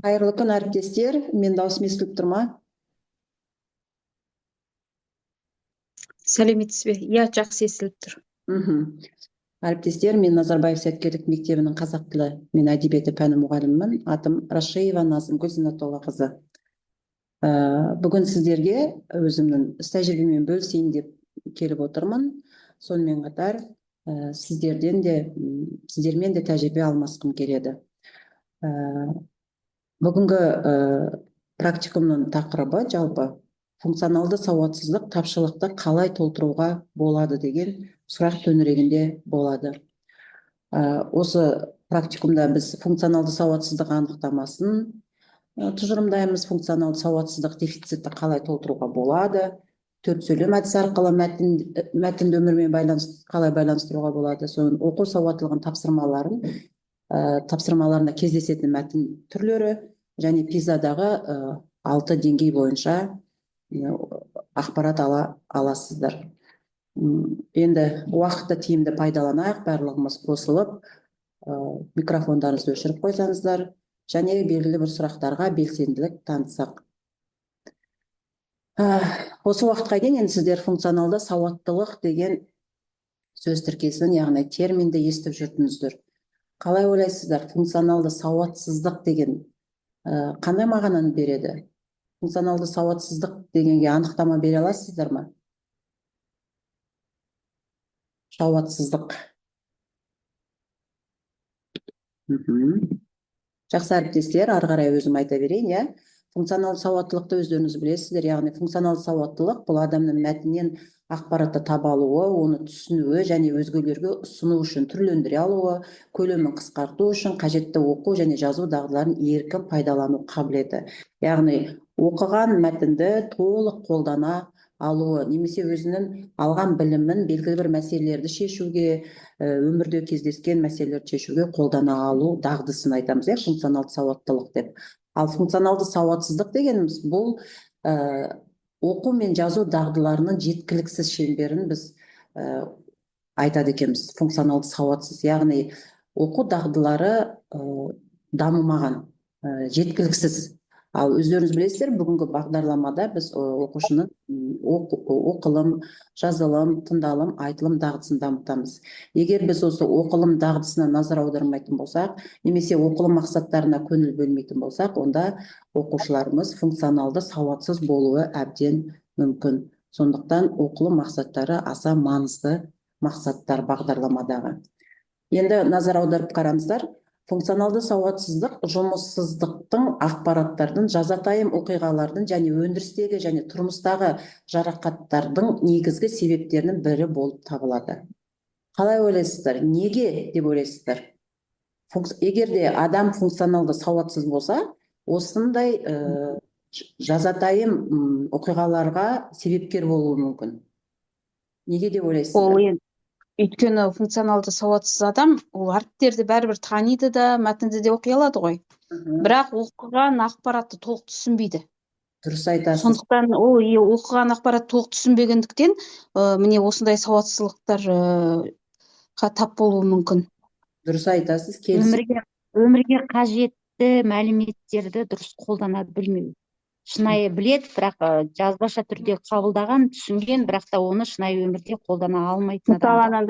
Қайырлы күн, әріптестер. Мен даусым естіліп тұр ма? Сәлеметсіз бе? Иә, жақсы естіліп тұр. Әріптестер, мен Назарбаев Сәткерлік мектебінің қазақ тілі мен әдебиеті пәні мұғалімімін. Атым Рашеева Назымгүл Зиннатоллақызы. Бүгін сіздерге өзімнің іс тәжірибеммен бөлісейін деп келіп отырмын. Сонымен қатар сіздермен де тәжірибе алмасқым келеді. Бүгінгі практикумның тақырыбы жалпы функционалды сауатсыздық тапшылықты қалай толтыруға болады деген сұрақ төңірегінде болады. Осы практикумда біз функционалды сауатсыздық анықтамасын тұжырымдаймыз. Функционалды сауатсыздық дефицитті қалай толтыруға болады, төрт сөйлем әдісі арқылы мәтінді өмірмен қалай байланыстыруға болады, соның оқу сауаттылығын тапсырмаларында кездесетін мәтін түрлері және пизадағы 6 деңгей бойынша ақпарат аласыздар. Енді уақытты тиімді пайдаланайық, барлығымыз қосылып, микрофондарыңызды өшіріп қойсаңыздар, және белгілі бір сұрақтарға белсенділік танытсақ. Осы уақытқа дейін енді сіздер функционалды сауаттылық деген сөз тіркесін, яғни терминді естіп жүрдіңіздер. Қалай ойлайсыздар, функционалды сауатсыздық деген қандай мағынаны береді? Функционалды сауатсыздық дегенге анықтама бере аласыздар ма? Сауатсыздық. Жақсы әріптестер, ары қарай өзім айта берейін, иә? Функционалды сауаттылықты өздеріңіз білесіздер, яғни функционалды сауаттылық бұл адамның мәтіннен ақпаратты таба алуы, оны түсінуі және өзгелерге ұсыну үшін түрлендіре алуы, көлемін қысқарту үшін қажетті оқу және жазу дағдыларын еркін пайдалану қабілеті. Яғни оқыған мәтінді толық қолдана алуы, немесе өзінің алған білімін белгілі бір мәселелерді шешуге, өмірде кездескен мәселелерді шешуге қолдана алу дағдысын айтамыз, функционалды сауаттылық деп. Ал функционалды сауатсыздық дегеніміз бұл оқу мен жазу дағдыларының жеткіліксіз шеңберін біз айтады екенбіз. Функционалды сауатсыз, яғни оқу дағдылары дамымаған, жеткіліксіз. Ал өздеріңіз білесіздер, бүгінгі бағдарламада біз оқушының оқылым, жазылым, тыңдалым, айтылым дағдысын дамытамыз. Егер біз осы оқылым дағдысына назар аудармайтын болсақ, немесе оқылым мақсаттарына көңіл бөлмейтін болсақ, онда оқушыларымыз функционалды сауатсыз болуы әбден мүмкін. Сондықтан оқылым мақсаттары аса маңызды мақсаттар бағдарламадағы. Енді назар аударып қараңыздар. Функционалды сауатсыздық жұмыссыздықтың, ақпараттардың, жазатайым оқиғалардың және өндірістегі және тұрмыстағы жарақаттардың негізгі себептерінің бірі болып табылады. Қалай ойлайсыздар? Неге деп ойлайсыздар? Егер де адам функционалды сауатсыз болса, осындай жазатайым оқиғаларға себепкер болуы мүмкін. Неге деп ойлайсыздар? Өйткені функционалды сауатсыз адам ол әріптерді бәрібір таниды да, мәтінді де оқи алады ғой. Бірақ оқыған ақпаратты толық түсінбейді. Дұрыс айтасыз. Сондықтан ол оқыған ақпаратты толық түсінбегендіктен, міне осындай сауатсыздықтарға тап болуы мүмкін. Дұрыс айтасыз. Өмірге қажетті мәліметтерді дұрыс қолдана білмеу. Шынайы білет, бірақ жазбаша түрде қабылдаған, түсінген, бірақ та оны шынайы өмірде қолдана алмайтын адам.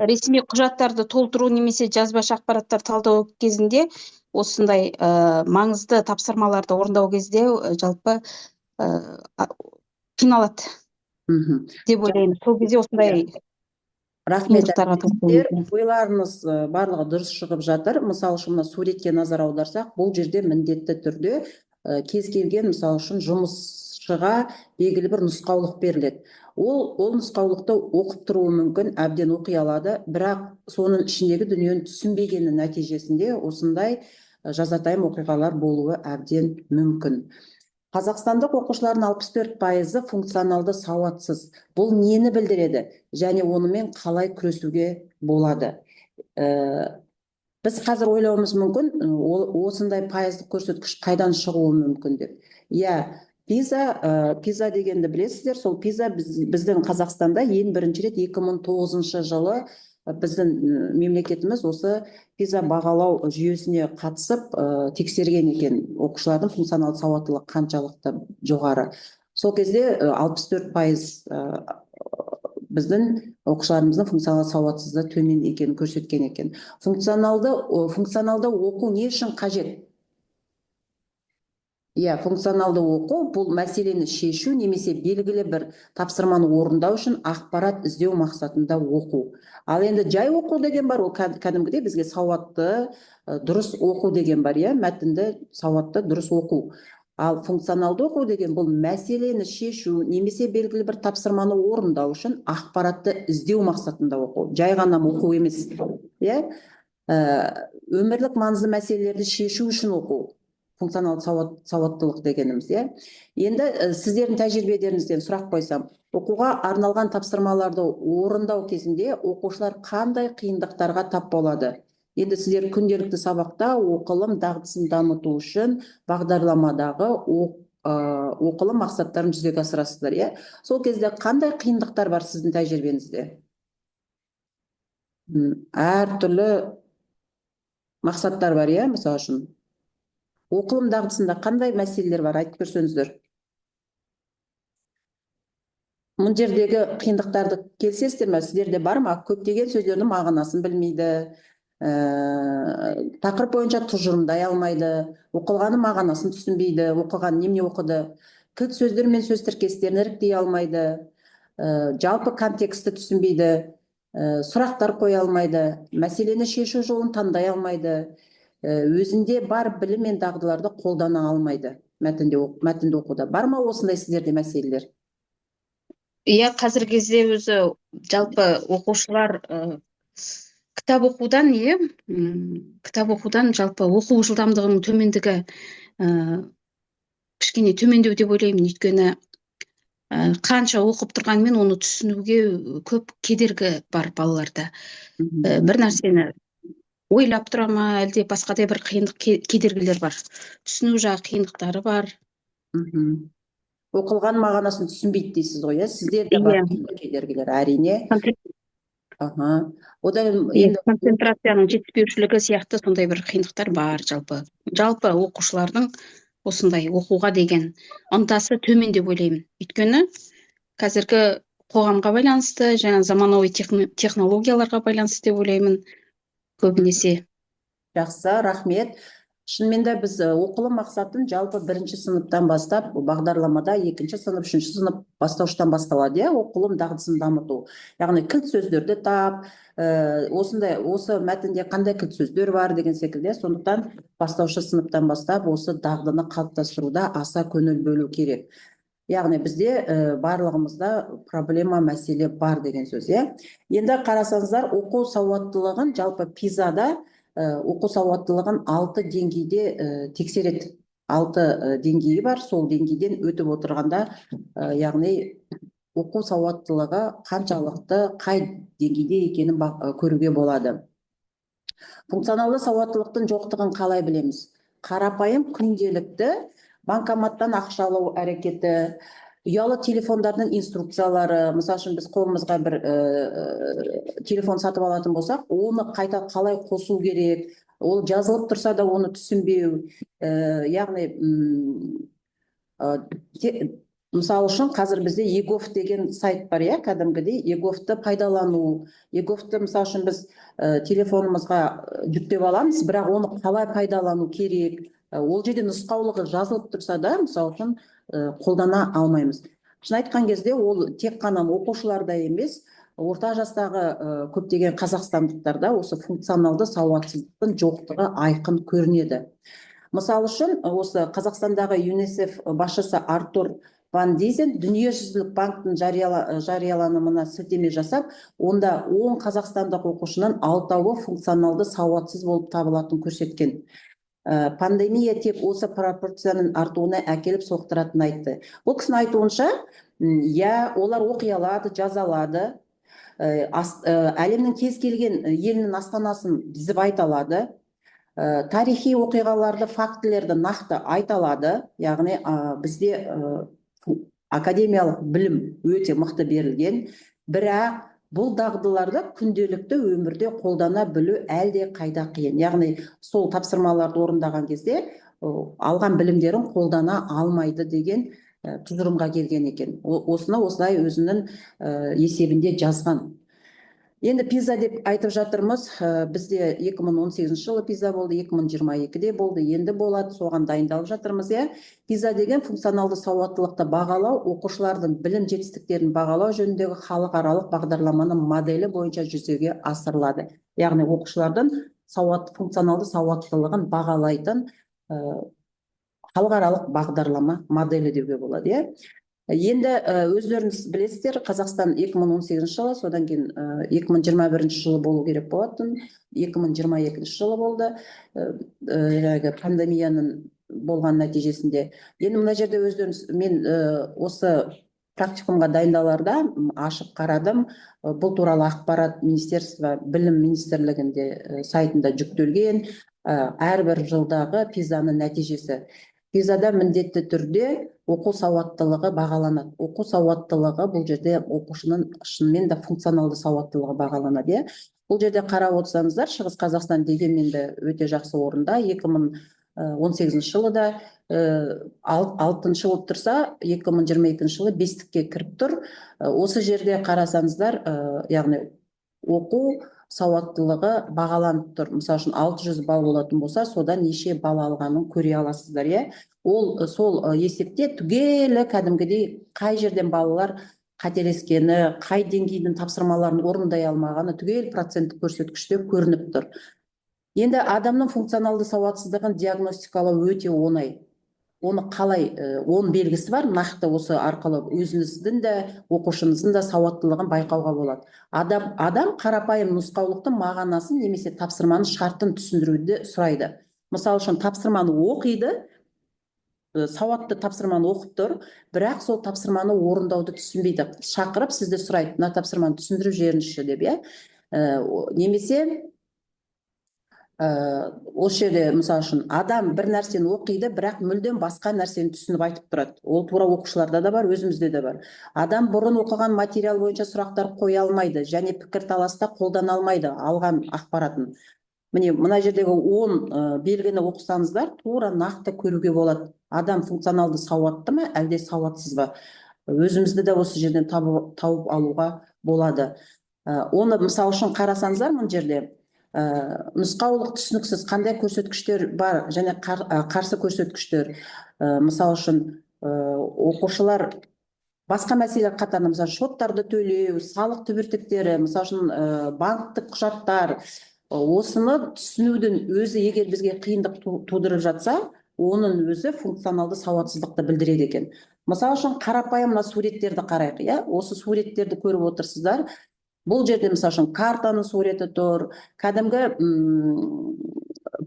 Ресми құжаттарды толтыру немесе жазбаша ақпараттар талдау кезінде осындай маңызды тапсырмаларды орындау кезде жалпы қиналады деп ойлаймын. Сол кезде осындай рахмет. Ойларыңыз барлығы дұрыс шығып жатыр. Мысалы үшін суретке назар аударсақ, бұл жерде міндетті түрде кез келген, мысалы үшін жұмысшыға белгілі бір нұсқаулық беріледі. Ол нұсқаулықты оқып тұруы мүмкін, әбден оқи алады, бірақ соның ішіндегі дүниені түсінбегеннің нәтижесінде осындай жазатайым оқиғалар болуы әбден мүмкін. Қазақстандық оқушылардың 64% функционалды сауатсыз. Бұл нені білдіреді және онымен қалай күресуге болады? Біз қазір ойлауымыз мүмкін, осындай пайыздық көрсеткіш қайдан шығуы мүмкін деп. Пиза дегенді білесіздер, сол пиза біздің Қазақстанда ең бірінші рет 2009 жылы біздің мемлекетіміз осы пиза бағалау жүйесіне қатысып тексерген екен оқушылардың функционалды сауаттылығы қаншалықты жоғары. Сол кезде 64% біздің оқушыларымыздың функционалды сауатсыздығы төмен екенін көрсеткен екен. Функционалды оқу не үшін қажет? Функционалды оқу бұл мәселені шешу немесе белгілі бір тапсырманы орындау үшін ақпарат іздеу мақсатында оқу. Ал енді жай оқу деген бар, ол кәдімгідей бізге сауатты, дұрыс оқу деген бар, мәтінді сауатты дұрыс оқу. Ал функционалды оқу деген бұл мәселені шешу немесе белгілі бір тапсырманы орындау үшін ақпаратты іздеу мақсатында оқу. Жай ғана оқу емес, өмірлік маңызды мәселелерді шешу үшін оқу. Функционалды сауаттылық дегеніміз, Енді сіздердің тәжірибелеріңізден сұрақ қойсам, оқуға арналған тапсырмаларды орындау кезінде оқушылар қандай қиындықтарға тап болады? Енді сіздер күнделікті сабақта оқылым дағдысын дамыту үшін бағдарламадағы оқылым мақсаттарын жүзеге асырасыздар, Сол кезде қандай қиындықтар бар сіздің тәжірибеңізде? Әртүрлі мақсаттар бар, мысалы үшін. Оқылым дағдысында қандай мәселелер бар, айтып көрсеңіздер. Мұн жердегі қиындықтарды келсеңіздер ме, сіздерде бар ма? Көптеген сөздердің мағынасын білмейді, тақырып бойынша тұжырымдай алмайды, оқылғаны мағынасын түсінбейді, оқыған немене оқыды, кілт сөздер мен сөз тіркестерін іріктей алмайды, жалпы контексті түсінбейді, сұрақтар қоя алмайды, мәселені шешу жолын таңдай алмайды, өзінде бар білім мен дағдыларды қолдана алмайды мәтінді оқуда. Бар ма осындай сіздерде мәселелер? Қазіргі кезде өзі жалпы оқушылар кітап оқудан жалпы оқу жылдамдығының төмендігі кішкене төмендеу деп ойлаймын, өйткені қанша оқып тұрғанмен оны түсінуге көп кедергі бар балаларда. Бір нәрсені ойлап тұра ма, әлде басқадай бір қиындық кедергілер бар, түсіну жағы қиындықтары бар. Оқылған мағынасын түсінбейді дейсіз ғой, сіздерде бар кедергілер, әрине. Концентрацияның жетіспеушілігі сияқты сондай бір қиындықтар бар жалпы оқушылардың осындай оқуға деген ынтасы төмен деп ойлаймын. Өйткені қазіргі қоғамға байланысты, жаңа заманауи технологияларға байланысты деп ойлаймын көбінесе. Жақсы, рахмет. Шынымен де біз оқылым мақсатын жалпы бірінші сыныптан бастап, бағдарламада екінші сынып, үшінші сынып бастауыштан басталады, оқылым дағдысын дамыту. Яғни кілт сөздерді тап, осы мәтінде қандай кілт сөздер бар деген секілді, сондықтан бастаушы сыныптан бастап осы дағдыны қалыптастыруда аса көңіл бөлу керек. Яғни бізде барлығымызда проблема, мәселе бар деген сөз, Енді қарасаңыздар, оқу сауаттылығын жалпы пизада оқу сауаттылығын 6 деңгейде тексереді. 6 деңгейі бар, сол деңгейден өтіп отырғанда, яғни оқу сауаттылығы қаншалықты қай деңгейде екенін көруге болады. Функционалды сауаттылықтың жоқтығын қалай білеміз? Қарапайым күнделікті банкоматтан ақша алу әрекеті, ұялы телефондардың инструкциялары, мысалы үшін біз қолымызға бір телефон сатып алатын болсақ, оны қайта қалай қосу керек, ол жазылып тұрса да оны түсінбеу, яғни мысалы үшін қазір бізде егов деген сайт бар, кәдімгідей еговты пайдалану. Еговты мысалы үшін біз телефонымызға жүктеп аламыз, бірақ оны қалай пайдалану керек, ол жерде нұсқаулығы жазылып тұрса да, мысалы үшін қолдана алмаймыз. Шын айтқан кезде ол тек қана оқушыларда емес, орта жастағы көптеген қазақстандықтарда осы функционалды сауатсыздықтың жоқтығы айқын көрінеді. Мысалы үшін, осы Қазақстандағы ЮНИСЕФ басшысы Артур Ван Дизен дүниежүзілік банктың жарияланымына сілтеме жасап, онда 10 қазақстандық оқушының 6-ы функционалды сауатсыз болып табылатынын көрсеткен. Пандемия тек осы пропорцияның артуына әкеліп соқтыратынын айтты. Бұл кісінің айтуынша, олар оқи алады, жаза алады, әлемнің кез келген елінің астанасын дізіп айта алады, тарихи оқиғаларды, фактілерді нақты айта алады, яғни бізде академиялық білім өте мықты берілген, бірақ бұл дағдыларды күнделікті өмірде қолдана білу әлде қайда қиын. Яғни сол тапсырмаларды орындаған кезде алған білімдерін қолдана алмайды деген тұжырымға келген екен. Осыны осылай өзінің есебінде жазған. Енді пиза деп айтып жатырмыз. Бізде 2018 жылы пиза болды, 2022-де болды, енді болады, соған дайындалып жатырмыз. Пиза деген функционалды сауаттылықты бағалау, оқушылардың білім жетістіктерін бағалау жөніндегі халықаралық бағдарламаның моделі бойынша жүзеге асырылады. Яғни оқушылардың функционалды сауаттылығын бағалайтын халықаралық бағдарлама моделі деуге болады. Енді өздеріңіз білесіздер, Қазақстан 2018 жылы, содан кейін 2021 жылы болу керек болатын, 2022 жылы болды, пандемияның болған нәтижесінде. Енді мына жерде өздеріңіз, мен осы практикумға дайындаларда ашып қарадым, бұл туралы ақпарат министерство, білім министрлігінде сайтында жүктелген, әрбір жылдағы пизаның нәтижесі. Пизада міндетті түрде оқу сауаттылығы бағаланады. Оқу сауаттылығы бұл жерде оқушының шынымен де функционалды сауаттылығы бағаланады. Бұл жерде қарап отырсаңыздар, Шығыс Қазақстан дегенмен де өте жақсы орында. 2018 жылы да 6-шы болып тұрса, 2022 жылы 5-ке кіріп тұр. Осы жерде қарасаңыздар, яғни оқу сауаттылығы бағаланып тұр. Мысалы үшін 600 балл болатын болса, содан неше балл алғанын көре аласыздар. Ол сол есепте түгелі кәдімгідей қай жерден балалар қателескені, қай деңгейдің тапсырмаларын орындай алмағаны түгел проценттік көрсеткіште көрініп тұр. Енді адамның функционалды сауатсыздығын диагностикалау өте оңай. Оны қалай, оның белгісі бар, нақты осы арқылы өзіңіздің де, оқушыңыздың да сауаттылығын байқауға болады. Адам қарапайым нұсқаулықтың мағынасын немесе тапсырманың шартын түсіндіруді сұрайды. Мысалы үшін тапсырманы оқиды, сауатты тапсырманы оқып тұр, бірақ сол тапсырманы орындауды түсінбейді. Шақырып сізді сұрайды, мына тапсырманы түсіндіріп жіберіңізші деп. Немесе осы жерде, мысалы үшін, адам бір нәрсені оқиды, бірақ мүлдем басқа нәрсені түсініп айтып тұрады. Ол тура оқушыларда да бар, өзімізде де бар. Адам бұрын оқыған материал бойынша сұрақтар қоя алмайды және пікірталаста қолдана алмайды алған ақпаратын. Міне, мына жердегі 10 белгіні оқысаңыздар, тура нақты көруге болады. Адам функционалды сауатты ма, әлде сауатсыз ба? Өзімізді де осы жерден тауып алуға болады. Оны мысалы үшін қарасаңыздар, мына жерде нұсқаулық түсініксіз қандай көрсеткіштер бар және қарсы көрсеткіштер. Мысалы үшін оқушылар басқа мәселелер қатарында, мысалы шоттарды төлеу, салық түбіртектері, мысалы үшін банктік құжаттар, осыны түсінудің өзі егер бізге қиындық тудырып жатса, оның өзі функционалды сауатсыздықты білдіреді екен. Мысалы үшін қарапайым мына суреттерді қарайық. Осы суреттерді көріп отырсыздар. Бұл жерде мысалы үшін картаның суреті тұр, кәдімгі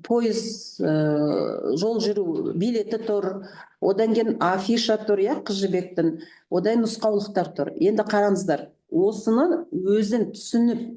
пойыз, жол жүру билеті тұр, одан кейін афиша тұр, қыз жібектің, одан нұсқаулықтар тұр. Енді қараңыздар, осыны өзін түсініп,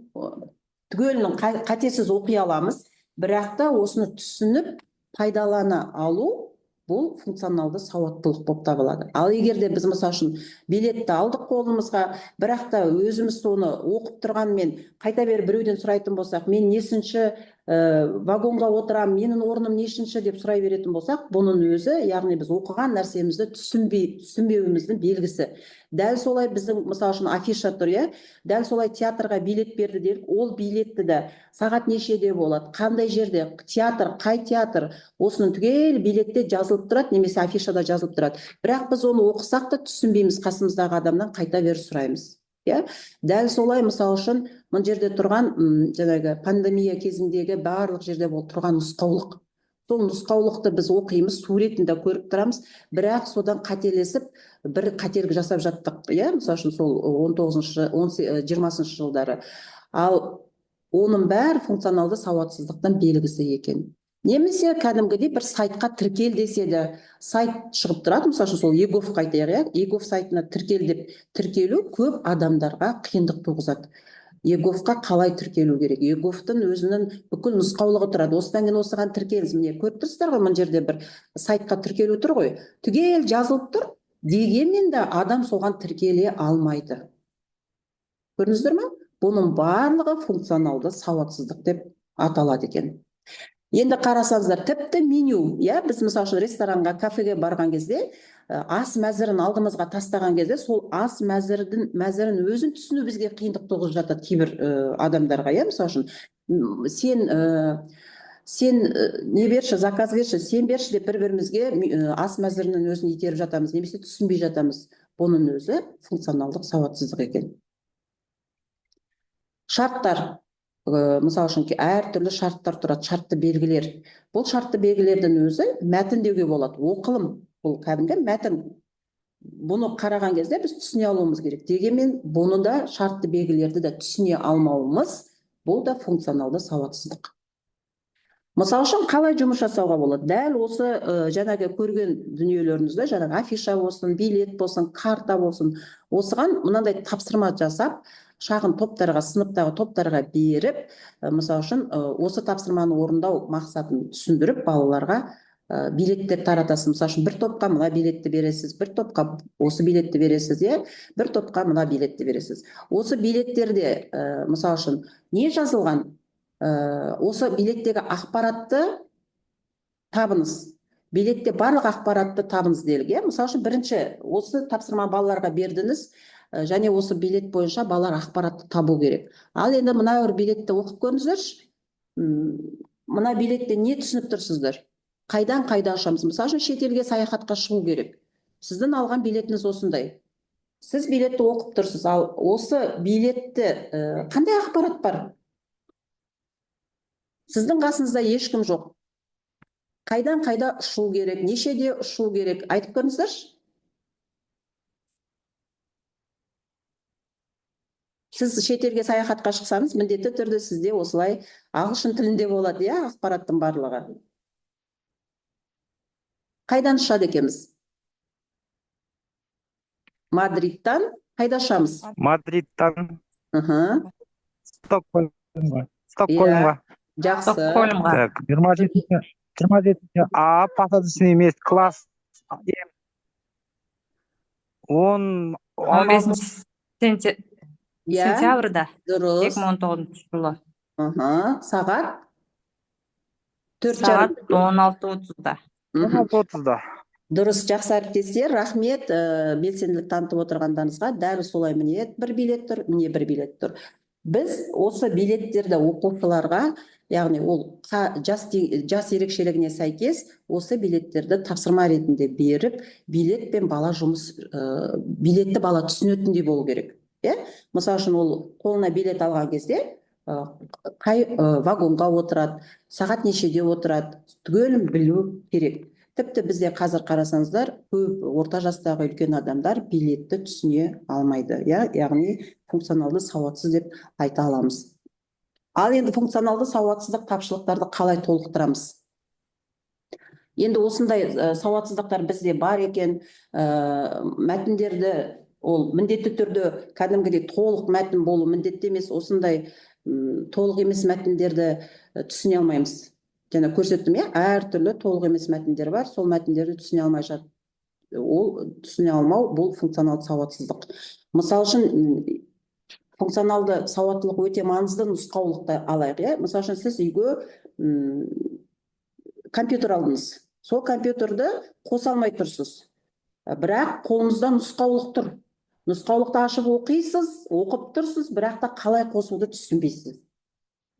түгелінің қатесіз оқи аламыз, бірақ та осыны түсініп пайдалана алу, бұл функционалды сауаттылық болып табылады. Ал егер де біз мысалы үшін билетті алдық қолымызға, бірақ та өзіміз соны оқып тұрғанмен қайта бер біреуден сұрайтын болсақ, мен нешінші вагонға отырам, менің орным нешінші деп сұрай беретін болсақ, бұның өзі, яғни біз оқыған нәрсемізді түсінбеуіміздің белгісі. Дәл солай біздің, мысалы үшін, афиша тұр, дәл солай театрға билет берді делік, ол билетті де сағат нешеде болады, қандай жерде, театр, қай театр, осының түгел билетте жазылып тұрады, немесе афишада жазылып тұрады. Бірақ біз оны оқысақ та түсінбейміз, қасымыздағы адамнан қайта бер сұраймыз. Дәл солай, мысалы үшін, мұн жерде тұрған пандемия кезіндегі барлық жерде болып тұрған нұсқаулық. Сол нұсқаулықты біз оқимыз, суретінде көріп тұрамыз, бірақ содан қателесіп, бір қателік жасап жаттық. Мысалы үшін, сол 20-20 жылдары. Ал оның бәрі функционалды сауатсыздықтың белгісі екен. Немесе кәдімгідей бір сайтқа тіркел десе де, сайт шығып тұрады, мысалы сол ЕГОВ қайтайық, ЕГОВ сайтына тіркел деп тіркелу көп адамдарға қиындық туғызады. ЕГОВқа қалай тіркелу керек? ЕГОВтың өзінің бүкіл нұсқаулығы тұрады. Осыдан кейін осыған тіркеліңіз. Міне көріп тұрсыздар ғой, мына жерде бір сайтқа тіркелу тұр ғой. Түгел жазылып тұр, дегенмен де адам соған тіркеле алмайды. Көрдіңіздер ме? Бұның барлығы функционалды сауатсыздық деп аталады екен. Енді қарасаңыздар, тіпті меню, біз мысалы үшін ресторанға, кафеге барған кезде, ас мәзірін алдымызға тастаған кезде, сол ас мәзірін өзін түсіну бізге қиындық туғызып жатады кейбір адамдарға, мысалы үшін сен не берші, заказ берші, сен берші деп бір-бірімізге ас мәзірінің өзін итеріп жатамыз, немесе түсінбей жатамыз. Бұның өзі функционалдық сауатсыздық екен. Шарттар, мысалы үшін әртүрлі шарттар тұрады, шартты белгілер. Бұл шартты белгілердің өзі мәтін деуге болады. Оқылым, бұл кәдімгі мәтін. Бұны қараған кезде біз түсіне алуымыз керек. Дегенмен бұны да шартты белгілерді де түсіне алмауымыз, бұл да функционалды сауатсыздық. Мысалы үшін қалай жұмыс жасауға болады? Дәл осы жаңағы көрген дүниелеріңізді, жаңағы афиша болсын, билет болсын, карта болсын, осыған мынандай тапсырма жасап, шағын топтарға, сыныптағы топтарға беріп, мысалы үшін осы тапсырманы орындау мақсатын түсіндіріп, балаларға билеттер таратасыз. Мысалы үшін бір топқа мына билетті бересіз, бір топқа осы билетті бересіз, бір топқа мына билетті бересіз. Осы билеттерде, мысалы үшін, не жазылған? Осы билеттегі ақпаратты табыңыз. Билетте барлық ақпаратты табыңыз делге. Мысалы үшін, бірінші осы тапсырма балаларға бердіңіз, және осы билет бойынша балалар ақпаратты табу керек. Ал енді мына бір билетті оқып көріңіздерші. Мына билетте не түсініп тұрсыздар? Қайдан қайда ұшамыз? Мысалы үшін, шетелге саяхатқа шығу керек. Сіздің алған билетіңіз осындай. Сіз билетті оқып тұрсыз, ал осы билетті қандай ақпарат бар? Сіздің қасыңызда ешкім жоқ. Қайдан қайда ұшу керек, нешеде ұшу керек, айтып көріңіздерші. Сіз шетелге саяхатқа шықсаңыз, міндетті түрде сізде осылай ағылшын тілінде болады, ақпараттың барлығы. Қайдан ұшады екенбіз? Мадридтан қайда ұшамыз? Мадридтан Стокгольмға. Жақсы. Так, 27 А посадочный емес, класс 10 15 сентябрьда дұрыс. 2019 жылы. Сағат? Сағат 16:30-да. 16:30-да. Дұрыс, жақсы әріптестер, рахмет белсенділік танытып отырғандарыңызға. Дәл солай, міне бір билет тұр, міне бір билет тұр. Біз осы билеттерді оқушыларға, яғни ол жас ерекшелігіне сәйкес, осы билеттерді тапсырма ретінде беріп, билетті бала түсінетіндей болу керек. Мысалы үшін, ол қолына билет алған кезде, қай вагонға отырады, сағат нешеде отырады, түгелін білу керек. Тіпті бізде қазір қарасаңыздар, көп орта жастағы үлкен адамдар билетті түсіне алмайды. Яғни функционалды сауатсыз деп айта аламыз. Ал енді функционалды сауатсыздық тапшылықтарды қалай толықтырамыз? Енді осындай сауатсыздықтар бізде бар екен, мәтіндерді, ол міндетті түрде кәдімгідей толық мәтін болу міндетті емес, осындай толық емес мәтіндерді түсіне алмаймыз. Және көрсеттім, әртүрлі толық емес мәтіндер бар, сол мәтіндерді түсіне алмай жатыр. Ол түсіне алмау, бұл функционалды сауатсыздық. Мысалы үшін, функционалды сауаттылық өте маңызды нұсқаулықты алайық. Мысалы үшін, сіз үйге компьютер алдыңыз. Сол компьютерді қоса алмай тұрсыз. Бірақ қолыңызда нұсқаулық тұр. Нұсқаулықты ашып оқисыз, оқып тұрсыз, бірақ та қалай қосуды түсінбейсіз.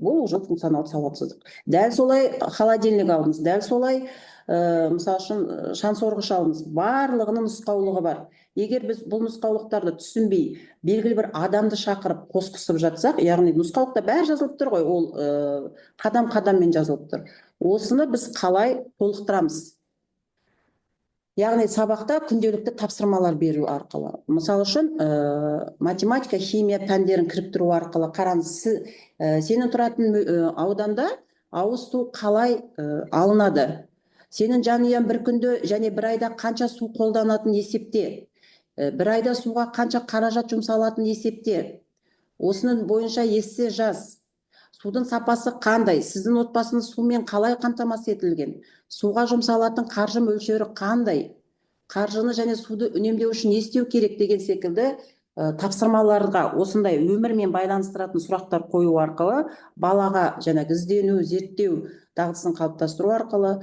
Бұл уже функционалды сауатсыздық. Дәл солай холодильник алдыңыз, дәл солай мысалы үшін шансорғыш алдыңыз. Барлығының нұсқаулығы бар. Егер біз бұл нұсқаулықтарды түсінбей, белгілі бір адамды шақырып қосқысып жатсақ, яғни нұсқаулықта бәрі жазылып тұр ғой, ол қадам-қадаммен жазылып тұр. Осыны біз қалай толықтырамыз? Яғни сабақта күнделікті тапсырмалар беру арқылы. Мысалы үшін, математика, химия пәндерін кіріктіру арқылы. Қараңыз, сенің тұратын ауданда ауыз су қалай алынады? Сенің жанұяң бір күнде және бір айда қанша су қолданатын есепте? Бір айда суға қанша қаражат жұмсалатын есепте? Осының бойынша ессе жаз. Судың сапасы қандай? Сіздің отбасыңыз сумен қалай қамтамасыз етілген? Суға жұмсалатын қаржы мөлшері қандай? Қаржыны және суды үнемдеу үшін не істеу керек деген секілді тапсырмаларға осындай өмірмен байланыстыратын сұрақтар қою арқылы балаға жаңағы іздену, зерттеу дағдысын қалыптастыру арқылы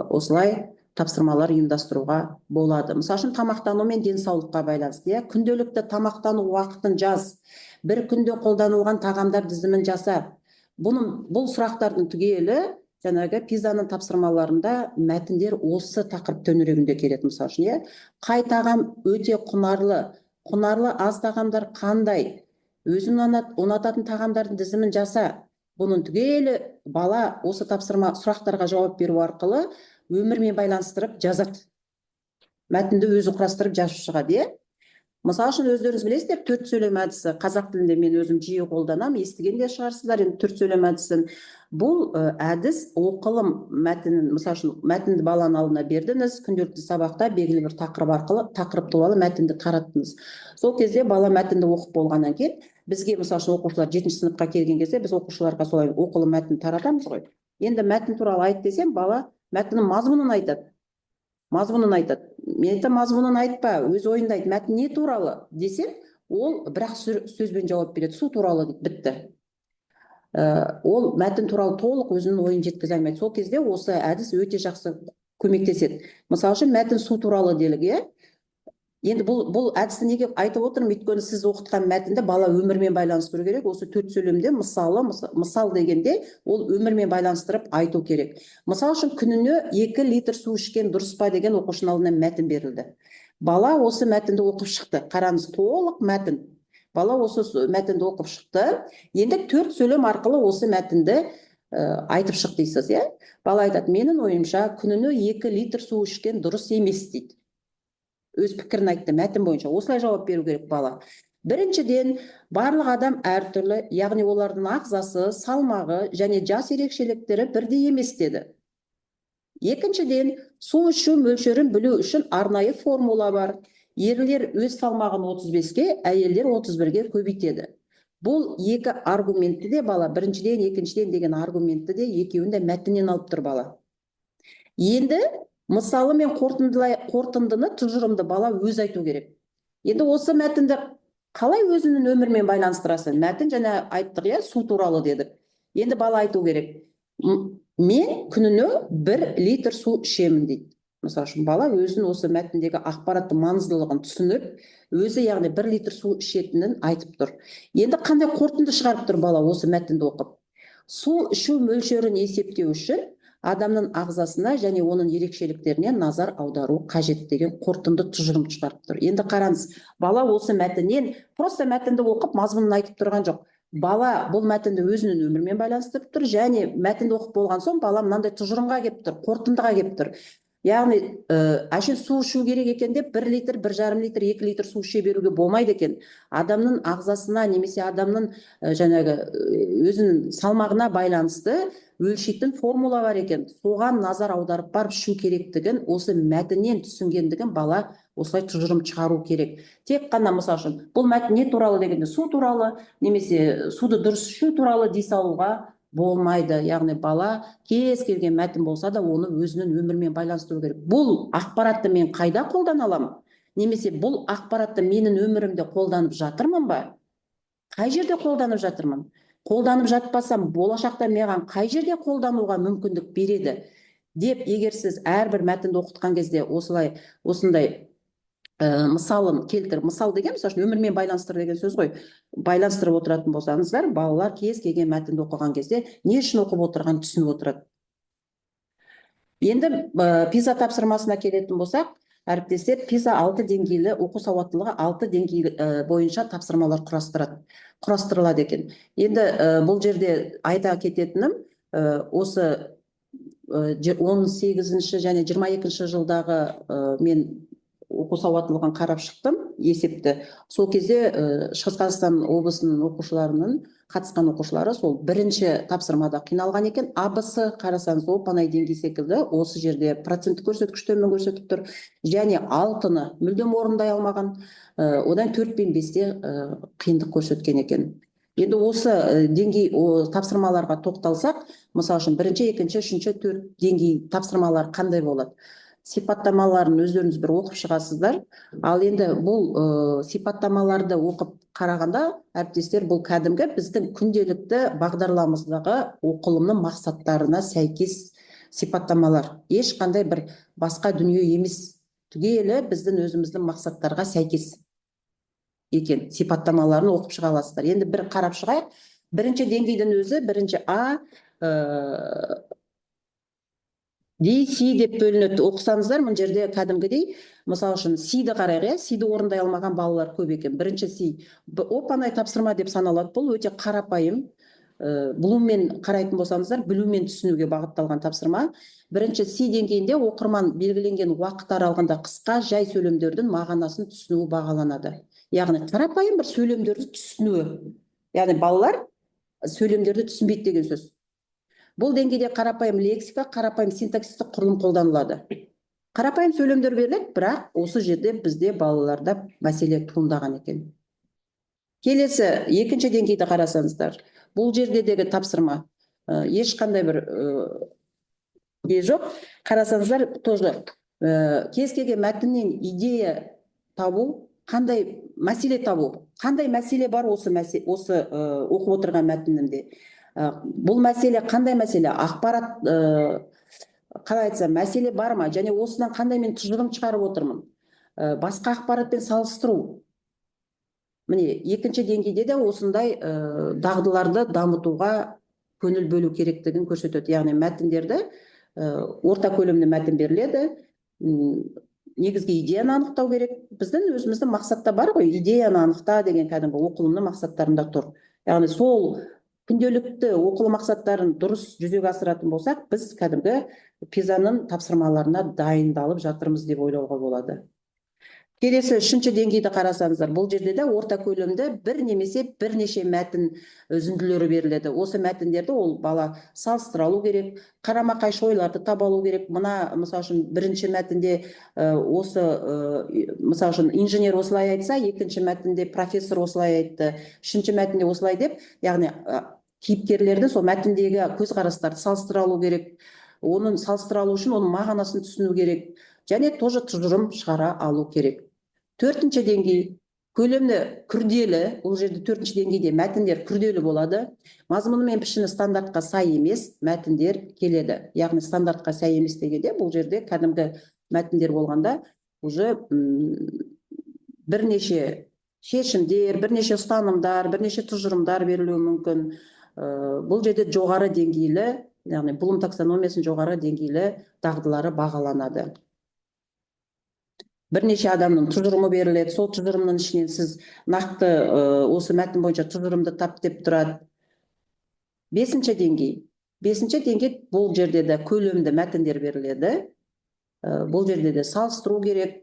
осылай тапсырмалар ұйымдастыруға болады. Мысалы үшін тамақтану мен денсаулыққа байланысты, күнделікті тамақтану уақытын жаз, бір күнде қолданылған тағамдар тізімін жаса. Бұл сұрақтардың түгелі жаңағы пизаның тапсырмаларында мәтіндер осы тақырып төңірегінде келеді. Мысалы үшін, қай тағам өте құнарлы аз тағамдар қандай, өзің ұнататын тағамдардың тізімін жаса. Бұның түгелі бала осы тапсырма сұрақтарға жауап беру арқылы өмірмен байланыстырып жазады. Мәтінді өзі құрастырып жазып шығады. Мысалы үшін өздеріңіз білесіздер, төрт сөйлем әдісі қазақ тілінде мен өзім жиі қолданамын, естіген де шығарсыздар. Енді төрт сөйлем әдісін, бұл әдіс оқылым мәтінін, мысалы үшін мәтінді баланың алдына бердіңіз, күнделікті сабақта белгілі бір тақырып туралы мәтінді қараттыңыз. Сол кезде бала мәтінді оқып болғаннан кейін бізге, мысалы үшін оқушылар 7-ші сыныпқа келген кезде біз оқушыларға солай оқылым мәтін таратамыз ғой. Енді мәтін туралы айт десем, бала мәтіннің мазмұнын айтады. Мен айтамын, мазмұнын айтпа, өз ойында айт, мәтін не туралы десем, ол бірақ сөзбен жауап береді, су туралы дейді, бітті. Ол мәтін туралы толық өзінің ойын жеткізе алмайды. Сол кезде осы әдіс өте жақсы көмектеседі. Мысалы үшін мәтін су туралы делік, Енді бұл әдісті неге айтып отырмын? Өйткені сіз оқытқан мәтінді бала өмірмен байланыстыру керек. Осы төрт сөйлемде мысал дегенде ол өмірмен байланыстырып айту керек. Мысалы үшін күніне 2 литр су ішкен дұрыс па деген оқушының алдына мәтін берілді. Бала осы мәтінді оқып шықты. Қараңыз, толық мәтін. Бала осы мәтінді оқып шықты. Енді төрт сөйлем арқылы осы мәтінді айтып шық дейсіз. Бала айтады, менің ойымша күніне 2 литр су ішкен дұрыс емес дейді. Өз пікірін айтты мәтін бойынша. Осылай жауап беру керек бала. Біріншіден, барлық адам әртүрлі, яғни олардың ағзасы, салмағы және жас ерекшеліктері бірдей емес деді. Екіншіден, су ішу мөлшерін білу үшін арнайы формула бар. Ерлер өз салмағын 35-ке, әйелдер 31-ге көбейтеді. Бұл екі аргументті де бала, біріншіден, екіншіден деген аргументті де екеуін де мәтіннен алып тұр бала. Енді мысалы мен қорытындыны, тұжырымды бала өз айту керек. Енді осы мәтінді қалай өзінің өмірмен байланыстырасың? Мәтін және айттық, су туралы дедік. Енді бала айту керек. Мен күніне 1 литр су ішемін дейді. Мысалы үшін бала өзінің осы мәтіндегі ақпаратты маңыздылығын түсініп, өзі яғни 1 литр су ішетінін айтып тұр. Енді қандай қорытынды шығарып тұр бала осы мәтінді оқып? Су ішу мөлшерін есептеу үшін адамның ағзасына және оның ерекшеліктеріне назар аудару қажет деген қорытынды тұжырым шығарып тұр. Енді қараңыз, бала осы мәтіннен просто мәтінді оқып мазмұнын айтып тұрған жоқ. Бала бұл мәтінді өзінің өмірмен байланыстырып тұр, және мәтінді оқып болған соң бала мынандай тұжырымға келіп тұр, қорытындыға келіп тұр. Яғни әшейін су ішу керек екен деп 1 литр, 1,5 литр, 2 литр су іше беруге болмайды екен. Адамның ағзасына немесе адамның жаңағы өзінің салмағына байланысты өлшейтін формула бар екен. Соған назар аударып барып ішу керектігін осы мәтіннен түсінгендігін бала осылай тұжырым шығару керек. Тек қана мысалы үшін бұл мәтін не туралы дегенде су туралы немесе суды дұрыс ішу туралы дей салуға болмайды. Яғни бала кез келген мәтін болса да оны өзінің өмірмен байланыстыру керек. Бұл ақпаратты мен қайда қолдана аламын? Немесе бұл ақпаратты менің өмірімде қолданып жатырмын ба? Қай жерде қолданып жатырмын? Қолданып жатпасам, болашақта маған қай жерде қолдануға мүмкіндік береді? Деп, егер сіз әрбір мәтінді оқытқан кезде осындай мысалын келтір. Мысал деген, мысалы үшін өмірмен байланыстыр деген сөз ғой. Байланыстырып отыратын болсаңыздар, балалар кез келген мәтінді оқыған кезде не үшін оқып отырған түсініп отырады. Енді пиза тапсырмасына келетін болсақ, әріптестер, пиза 6 деңгейлі оқу сауаттылығы 6 деңгей бойынша тапсырмалар құрастырылады екен. Енді бұл жерде айта кететінім, осы 18-ші және 22-ші жылдағы мен оқу сауаттылығын қарап шықтым, есепті. Сол кезде Шығыс Қазақстан облысының оқушыларының қатысқан оқушылары сол бірінші тапсырмада қиналған екен. ABC қарасаңыз, оп-оңай деңгей секілді осы жерде проценттік көрсеткіштермен көрсетіп тұр. Және 6-ны мүлдем орындай алмаған, одан 4 пен 5-те қиындық көрсеткен екен. Енді осы деңгей тапсырмаларға тоқталсақ, мысалы үшін 1-ші, 2-ші, 3-ші, 4 деңгей тапсырмалар қандай болады? сипаттамаларын өздеріңіз бір оқып шығасыздар. Ал енді бұл сипаттамаларды оқып қарағанда, әріптестер, бұл кәдімгі біздің күнделікті бағдарламамыздағы оқылымның мақсаттарына сәйкес сипаттамалар. Ешқандай бір басқа дүние емес, түгелі біздің өзіміздің мақсаттарға сәйкес екен сипаттамаларын оқып шыға аласыздар. Енді бір қарап шығайық. Бірінші деңгейдің өзі, бірінші А, D, C деп бөлінеді. Оқысаңыздар, бұл жерде кәдімгідей, мысалы үшін C'ді қарайық, C'ді орындай алмаған балалар көп екен. Бірінші C, оп-оңай тапсырма деп саналады. Бұл өте қарапайым. Білумен қарайтын болсаңыздар, білумен түсінуге бағытталған тапсырма. Бірінші C деңгейінде оқырман белгіленген уақыт аралығында қысқа жай сөйлемдердің мағынасын түсінуі бағаланады. Яғни қарапайым бір сөйлемдерді түсінуі. Яғни балалар сөйлемдерді түсінбейді деген сөз. Бұл деңгейде қарапайым лексика, қарапайым синтаксистік құрылым қолданылады. Қарапайым сөйлемдер беріледі, бірақ осы жерде бізде балаларда мәселе туындаған екен. Келесі, екінші деңгейді қарасаңыздар. Бұл жердегі тапсырма ешқандай бір жоқ. Қарасаңыздар, тоже кез келген мәтіннен идея табу, қандай мәселе табу, қандай мәселе бар осы оқып отырған мәтінімде. Бұл мәселе қандай мәселе? Ақпарат қалай айтсам, мәселе бар ма? Және осыдан қандай мен тұжырым шығарып отырмын? Басқа ақпаратпен салыстыру. Міне, екінші деңгейде де осындай дағдыларды дамытуға көңіл бөлу керектігін көрсетеді. Яғни мәтіндерді, орта көлемді мәтін беріледі. Негізгі идеяны анықтау керек. Біздің өзіміздің мақсатта бар ғой, идеяны анықта деген кәдімгі оқылымның мақсаттарында тұр. Яғни сол күнделікті оқылым мақсаттарын дұрыс жүзеге асыратын болсақ, біз кәдімгі пизаның тапсырмаларына дайындалып жатырмыз деп ойлауға болады. Келесі, үшінші деңгейді қарасаңыздар, бұл жерде де орта көлемді бір немесе бірнеше мәтін үзінділері беріледі. Осы мәтіндерді ол бала салыстыра алу керек, қарама қайшы ойларды таба алу керек. Мына, мысалы үшін, бірінші мәтінде осы, мысалы үшін, инженер осылай айтса, екінші мәтінде профессор осылай айтты, үшінші мәтінде осылай деп, яғни кейіпкерлерді сол мәтіндегі көзқарастарды салыстыра алу керек. Оның салыстыра алу үшін оның мағынасын түсіну керек. Және тоже тұжырым шығара алу керек. Төртінші деңгей, көлемі күрделі. Бұл жерде төртінші деңгейде мәтіндер күрделі болады. Мазмұны мен пішіні стандартқа сай емес мәтіндер келеді. Яғни стандартқа сай емес дегенде, бұл жерде кәдімгі мәтіндер болғанда, уже бірнеше шешімдер, бірнеше ұстанымдар, бірнеше тұжырымдар берілуі мүмкін. Бұл жерде жоғары деңгейлі, яғни Блум таксономиясының жоғары деңгейлі дағдылары бағаланады. Бірнеше адамның тұжырымы беріледі. Сол тұжырымның ішінен сіз нақты осы мәтін бойынша тұжырымды тап деп тұрады. Бесінші деңгей, бұл жерде де көлемді мәтіндер беріледі. Бұл жерде де салыстыру керек.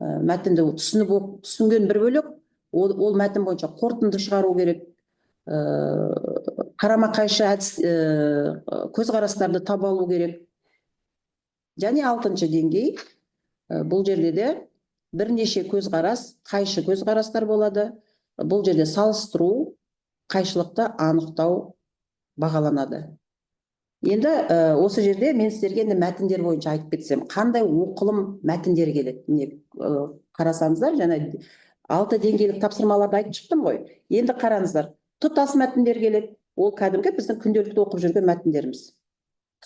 Мәтінді түсінген бір бөлек, ол мәтін бойынша қорытынды шығару керек. Қарама қайшы көзқарастарды таба алу керек. Және алтыншы деңгей, бұл жерде де бірнеше көзқарас, қайшы көзқарастар болады. Бұл жерде салыстыру, қайшылықты анықтау бағаланады. Енді осы жерде мен сіздерге мәтіндер бойынша айтып кетсем, қандай оқылым мәтіндер келеді. Міне қарасаңыздар, жаңа 6 деңгейлік тапсырмаларды айтып шықтым ғой. Енді қараңыздар, тұтас мәтіндер келеді. Ол кәдімгі біздің күнделікті оқып жүрген мәтіндеріміз.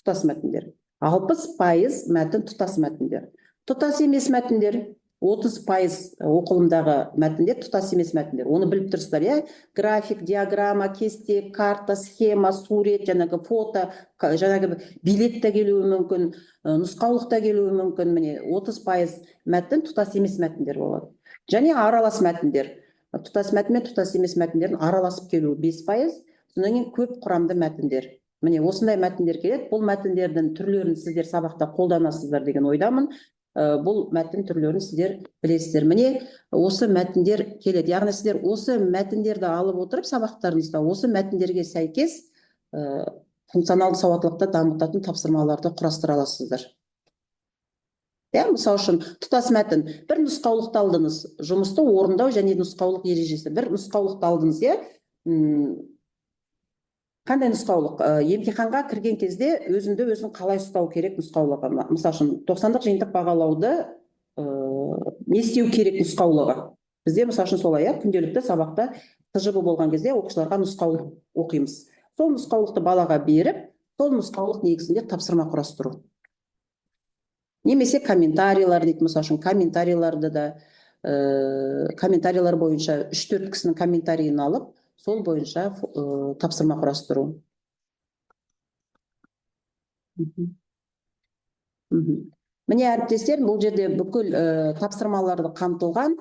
Тұтас мәтіндер. 60% мәтін тұтас мәтіндер. Тұтас емес мәтіндер, 30% оқылымдағы мәтіндер тұтас емес мәтіндер. Оны біліп тұрсыздар, иә? График, диаграмма, кесте, карта, схема, сурет, жаңағы фото, жаңағы билет те келуі мүмкін, нұсқаулық та келуі мүмкін. Міне 30% мәтін тұтас емес мәтіндер болады. Және аралас мәтіндер. Тұтас мәтін мен тұтас емес мәтіндердің араласып келуі 5%, содан кейін көп құрамды мәтіндер. Міне осындай мәтіндер келеді. Бұл мәтіндердің түрлерін сіздер сабақта қолданасыздар деген ойдамын. Бұл мәтін түрлерін сіздер білесіздер. Міне осы мәтіндер келеді. Яғни сіздер осы мәтіндерді алып отырып сабақтарыңызда осы мәтіндерге сәйкес функционалды сауаттылықты дамытатын тапсырмаларды құрастыра аласыздар. Мысалы үшін тұтас мәтін, бір нұсқаулықты алдыңыз, жұмысты орындау және нұсқаулық ережесі. Бір нұсқаулықты алдыңыз, Қандай нұсқаулық? Емтиханға кірген кезде өзіңді өзің қалай ұстау керек нұсқаулығы. Мысалы үшін 90-дық жиынтық бағалауды не істеу керек нұсқаулығы. Бізде мысалы үшін солай, күнделікті сабақта ТЖБ болған кезде оқушыларға нұсқаулық оқимыз. Сол нұсқаулықты балаға беріп, сол нұсқаулық негізінде тапсырма құрастыру. Немесе комментарийлар дейді, мысалы үшін комментарийларды да комментарийлар бойынша 3-4 кісінің комментарийін алып, сол бойынша тапсырма құрастыру. Міне әріптестер, бұл жерде бүкіл тапсырмаларды қамтылған.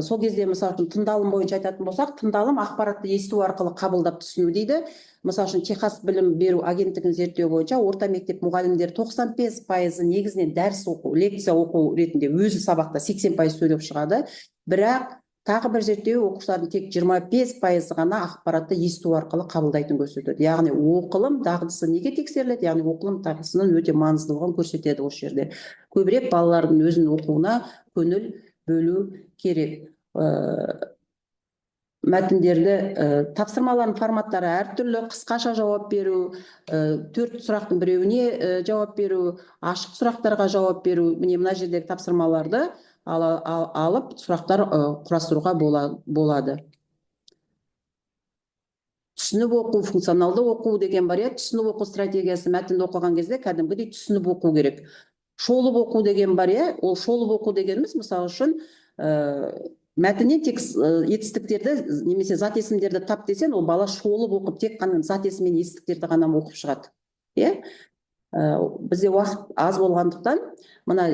Сол кезде мысалы үшін тыңдалым бойынша айтатын болсақ, тыңдалым ақпаратты есту арқылы қабылдап түсіну дейді. Мысалы үшін Техас білім беру агенттігінің зерттеу бойынша орта мектеп мұғалімдер 95% негізінен дәріс оқу, лекция оқу ретінде өзі сабақта 80% сөйлеп шығады. Бірақ тағы бір зерттеу оқушылардың тек 25% ғана ақпаратты есту арқылы қабылдайтын көрсетеді. Яғни оқылым дағдысы неге тексеріледі? Яғни оқылым дағдысының өте маңыздылығын көрсетеді осы жерде. Көбірек балалардың өзінің оқуына көңіл бөлу керек. Мәтіндерді, тапсырмалардың форматтары әртүрлі, қысқаша жауап беру, 4 сұрақтың біреуіне жауап беру, ашық сұрақтарға жауап беру. Міне мына жердегі тапсырмаларды алып сұрақтар құрастыруға болады. Түсініп оқу, функционалды оқу деген бар, түсініп оқу стратегиясы мәтінді оқыған кезде кәдімгідей түсініп оқу керек. Шолып оқу деген бар, ол шолып оқу дегеніміз мысалы үшін мәтіннен тек етістіктерді немесе зат есімдерді тап десен, ол бала шолып оқып, тек қана зат есім мен етістіктерді ғана оқып шығады. Бізде уақыт аз болғандықтан, мына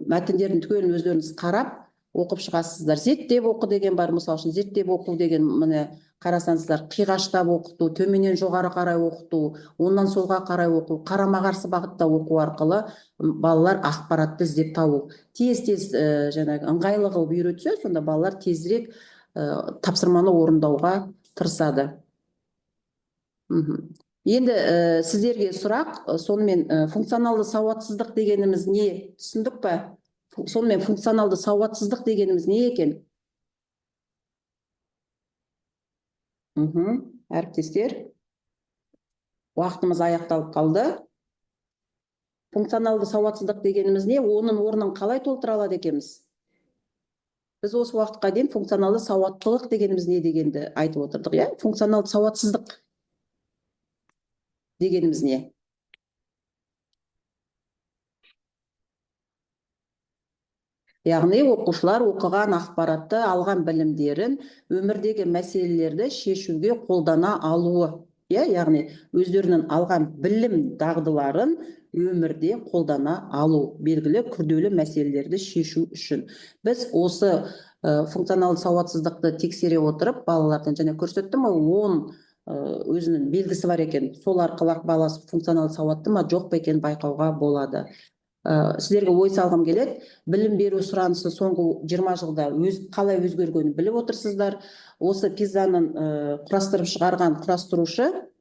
мәтіндердің түгелін өздеріңіз қарап оқып шығасыздар. Зерттеп оқу деген бар, мысалы үшін зерттеп оқу деген, міне қарасаңыздар, қиғаштап оқыту, төменнен жоғары қарай оқыту, оннан солға қарай оқу, қарама-қарсы бағытта оқу арқылы балалар ақпаратты іздеп табу. Тез-тез жаңағы ыңғайлы қылып үйретсе, сонда балалар тезірек тапсырманы орындауға тырысады. Енді сіздерге сұрақ, сонымен функционалды сауатсыздық дегеніміз не? Түсіндік пе? Сонымен функционалды сауатсыздық дегеніміз не екен? Әріптестер, уақытымыз аяқталып қалды. Функционалды сауатсыздық дегеніміз не? Оның орнын қалай толтыра алады екенбіз? Біз осы уақытқа дейін функционалды сауаттылық дегеніміз не дегенді айтып отырдық, функционалды сауатсыздық дегеніміз не? Яғни оқушылар оқыған ақпаратты, алған білімдерін өмірдегі мәселелерді шешуге қолдана алуы. Яғни өздерінің алған білім дағдыларын өмірде қолдана алу, белгілі күрделі мәселелерді шешу үшін. Біз осы функционалды сауатсыздықты тексере отырып, балалардан және көрсеттім, 10 өзінің белгісі бар екен. Сол арқылы баласы функционалды сауатты ма, жоқ па екенін байқауға болады. Сіздерге ой салғым келеді. Білім беру сұранысы соңғы 20 жылда қалай өзгергенін біліп отырсыздар. Осы PISA-ның құрастырып шығарған құрастырушы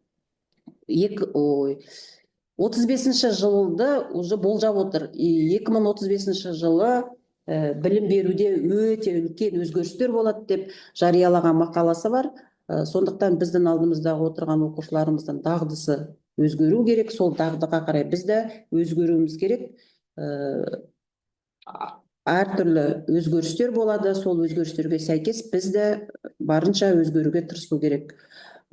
35-ші жылды уже болжап отыр. 2035 жылы білім беруде өте үлкен өзгерістер болады деп жариялаған мақаласы бар. Сондықтан біздің алдымыздағы отырған оқушыларымыздың дағдысы өзгеру керек. Сол дағдыға қарай біз де өзгеруіміз керек. Әртүрлі өзгерістер болады. Сол өзгерістерге сәйкес біз де барынша өзгеруге тырысу керек.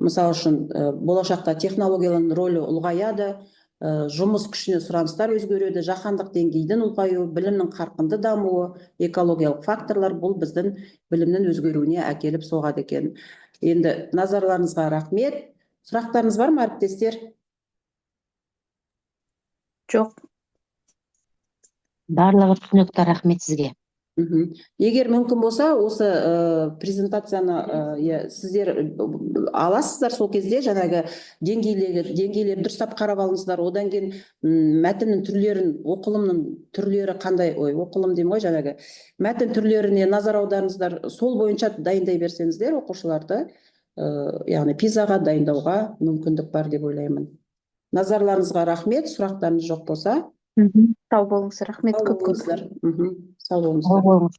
Мысалы үшін, болашақта технологияның рөлі ұлғаяды, жұмыс күшіне сұраныстар өзгереді, жаһандық деңгейдің ұлғаюы, білімнің қарқынды дамуы, экологиялық факторлар бұл біздің білімнің өзгеруіне әкеліп соғады екен. Енді назарларыңызға рахмет. Сұрақтарыңыз бар ма, әріптестер? Жоқ. Барлығы түсінікті, рахмет сізге. Егер мүмкін болса, осы презентацияны сіздер аласыздар, сол кезде жаңағы деңгейлер дұрыстап қарап алыңыздар. Одан кейін мәтіннің түрлерін, оқылымның түрлері қандай, оқылым деймін ғой, жаңағы мәтін түрлеріне назар аударыңыздар. Сол бойынша дайындай берсеңіздер оқушыларды, яғни PISA-ға дайындауға мүмкіндік бар деп ойлаймын. Назарларыңызға рахмет. Сұрақтарыңыз жоқ болса, Сау болыңыз, рахмет көп. сау болыңыздар.